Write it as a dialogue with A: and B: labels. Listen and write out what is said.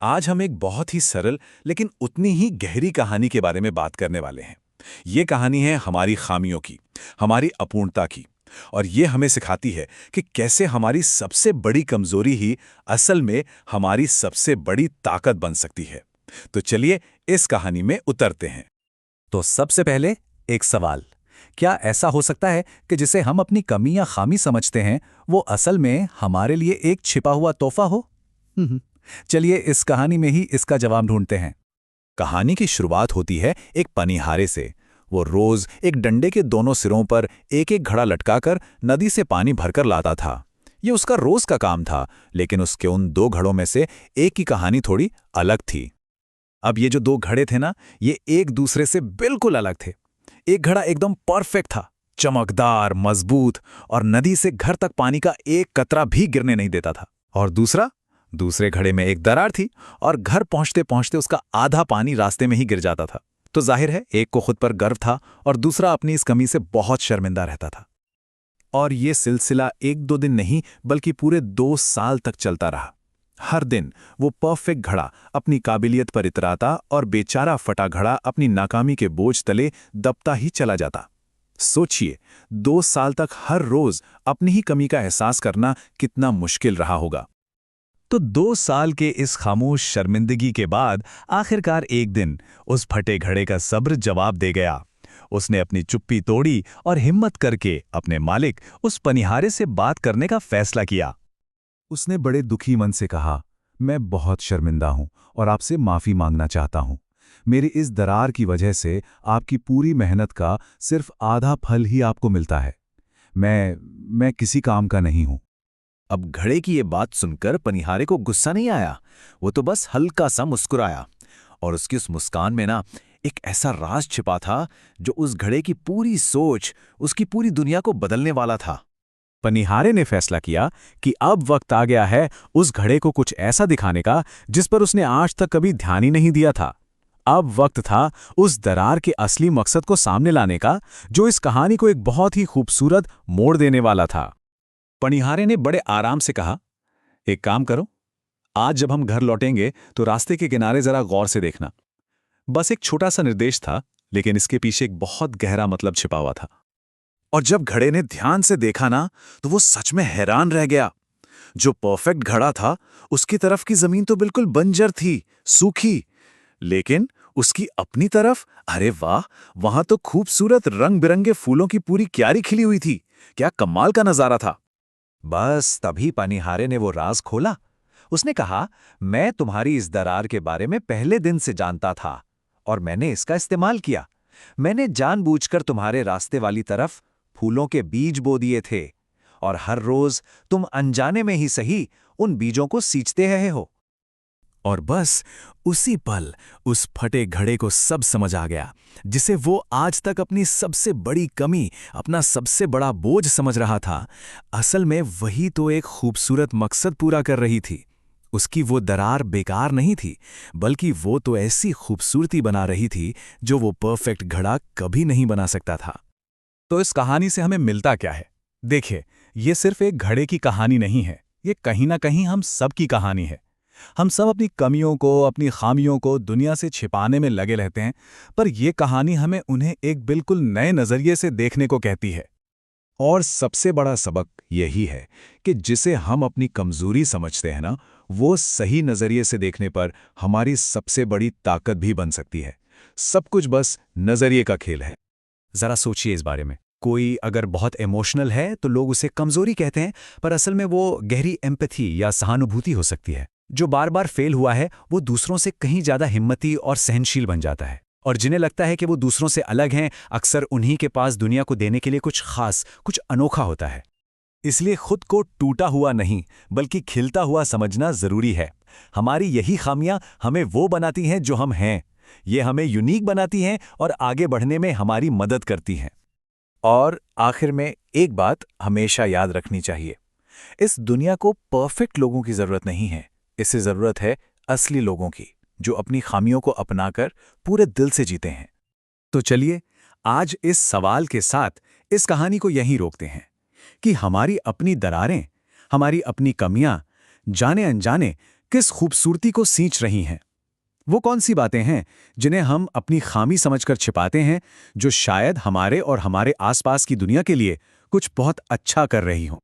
A: आज हम एक बहुत ही सरल लेकिन उतनी ही गहरी कहानी के बारे में बात करने वाले हैं। ये कहानी है हमारी खामियों की, हमारी अपूर्णता की, और ये हमें सिखाती है कि कैसे हमारी सबसे बड़ी कमजोरी ही असल में हमारी सबसे बड़ी ताकत बन सकती है। तो चलिए इस कहानी में उतरते हैं।
B: तो सबसे पहले एक सवाल, क्या ऐसा हो सकता है कि जिसे हम अपनी कमी या खामी समझते हैं वो असल में हमारे लिए एक छिपा हुआ तोहफा हो? चलिए इस कहानी में ही इसका जवाब ढूंढते हैं।
A: कहानी की शुरुआत होती है एक पनिहारे से। वो रोज एक डंडे के दोनों सिरों पर एक एक घड़ा लटकाकर नदी से पानी भरकर लाता था। ये उसका रोज का काम था, लेकिन उसके उन दो घड़ों में से एक की कहानी थोड़ी अलग थी। अब ये जो दो घड़े थे ना, ये एक दूसरे से बिल्कुल अलग थे। एक घड़ा एकदम परफेक्ट था, चमकदार, मजबूत, और नदी से घर तक पानी का एक कतरा भी गिरने नहीं देता था। और दूसरे घड़े में एक दरार थी, और घर पहुंचते पहुंचते उसका आधा पानी रास्ते में ही गिर जाता था। तो जाहिर है एक को खुद पर गर्व था और दूसरा अपनी इस कमी से बहुत शर्मिंदा रहता था। और ये सिलसिला एक दो दिन नहीं बल्कि पूरे 2 साल तक चलता रहा। हर दिन वो परफेक्ट घड़ा अपनी काबिलियत पर इतराता और बेचारा फटा घड़ा अपनी नाकामी के बोझ तले दबता ही चला जाता। सोचिए, 2 साल तक हर रोज अपनी ही कमी का एहसास करना कितना मुश्किल रहा होगा।
B: तो 2 साल के इस खामोश शर्मिंदगी के बाद आखिरकार एक दिन उस फटे घड़े का सब्र जवाब दे गया। उसने अपनी चुप्पी तोड़ी और हिम्मत करके अपने मालिक उस पनिहारे से बात करने का फैसला किया।
A: उसने बड़े दुखी मन से कहा, मैं बहुत शर्मिंदा हूं और आपसे माफी मांगना चाहता हूं। मेरी इस दरार की वजह से आपकी पूरी मेहनत का सिर्फ आधा फल ही आपको मिलता है। मैं किसी काम का नहीं हूं।
C: अब घड़े की ये बात सुनकर पनिहारे को गुस्सा नहीं आया। वो तो बस हल्का सा मुस्कुराया, और उसकी उस मुस्कान में ना एक ऐसा राज छिपा था जो उस घड़े की पूरी सोच, उसकी पूरी दुनिया को बदलने वाला था।
A: पनिहारे ने फैसला किया कि अब वक्त आ गया है उस घड़े को कुछ ऐसा दिखाने का जिस पर उसने आज तक कभी ध्यान ही नहीं दिया था। अब वक्त था उस दरार के असली मकसद को सामने लाने का, जो इस कहानी को एक बहुत ही खूबसूरत मोड़ देने वाला था। पनिहारे ने बड़े आराम से कहा, एक काम करो, आज जब हम घर लौटेंगे तो रास्ते के किनारे जरा गौर से देखना। बस एक छोटा सा निर्देश था, लेकिन इसके पीछे एक बहुत गहरा मतलब छिपा हुआ था। और जब घड़े ने ध्यान से देखा ना, तो वो सच में हैरान रह गया। जो परफेक्ट घड़ा था, उसकी तरफ की जमीन तो बिल्कुल बंजर थी, सूखी, लेकिन उसकी अपनी तरफ, अरे वाह, वहां तो खूबसूरत रंग बिरंगे फूलों की पूरी क्यारी खिली हुई थी। क्या कमाल का नजारा था।
B: बस तभी पनिहारे ने वो राज खोला। उसने कहा, मैं तुम्हारी इस दरार के बारे में पहले दिन से जानता था और मैंने इसका इस्तेमाल किया। मैंने जानबूझकर तुम्हारे रास्ते वाली तरफ फूलों के बीज बो दिए थे, और हर रोज तुम अनजाने में ही सही उन बीजों को सींचते रहे हो।
A: और बस उसी पल उस फटे घड़े को सब समझ आ गया, जिसे वो आज तक अपनी सबसे बड़ी कमी, अपना सबसे बड़ा बोझ समझ रहा था। असल में वही तो एक खूबसूरत मकसद पूरा कर रही थी। उसकी वो दरार बेकार नहीं थी, बल्कि वो तो ऐसी खूबसूरती बना रही थी जो वो परफेक्ट घड़ा कभी नहीं बना सकता था। तो इस कहानी से हमें मिलता क्या है? देखिए, ये सिर्फ एक घड़े की कहानी नहीं है, ये कहीं ना कहीं हम सब की कहानी है। हम सब अपनी कमियों को, अपनी खामियों को दुनिया से छिपाने में लगे रहते हैं, पर यह कहानी हमें उन्हें एक बिल्कुल नए नजरिए से देखने को कहती है। और सबसे बड़ा सबक यही है कि जिसे हम अपनी कमजोरी समझते हैं ना, वो सही नजरिए से देखने पर हमारी सबसे बड़ी ताकत भी बन सकती है। सब कुछ बस नजरिए का खेल है। जरा सोचिए इस बारे में। कोई अगर बहुत इमोशनल है तो लोग उसे कमजोरी कहते हैं, पर असल में वो गहरी एम्पैथी या सहानुभूति हो सकती है। जो बार बार फेल हुआ है वो दूसरों से कहीं ज्यादा हिम्मती और सहनशील बन जाता है। और जिन्हें लगता है कि वो दूसरों से अलग हैं, अक्सर उन्हीं के पास दुनिया को देने के लिए कुछ खास, कुछ अनोखा होता है। इसलिए खुद को टूटा हुआ नहीं बल्कि खिलता हुआ समझना जरूरी है। हमारी यही खामियां हमें वो बनाती हैं जो हम हैं। ये हमें यूनिक बनाती हैं और आगे बढ़ने में हमारी मदद करती हैं। और आखिर में एक बात हमेशा याद रखनी चाहिए, इस दुनिया को परफेक्ट लोगों की जरूरत नहीं है, इसे जरूरत है असली लोगों की, जो अपनी खामियों को अपनाकर पूरे दिल से जीते हैं। तो चलिए आज इस सवाल के साथ इस कहानी को यहीं रोकते हैं कि हमारी अपनी दरारें, हमारी अपनी कमियां जाने अनजाने किस खूबसूरती को सींच रही हैं। वो कौन सी बातें हैं जिन्हें हम अपनी खामी समझकर छिपाते हैं, जो शायद हमारे और हमारे आसपास की दुनिया के लिए कुछ बहुत अच्छा कर रही हों।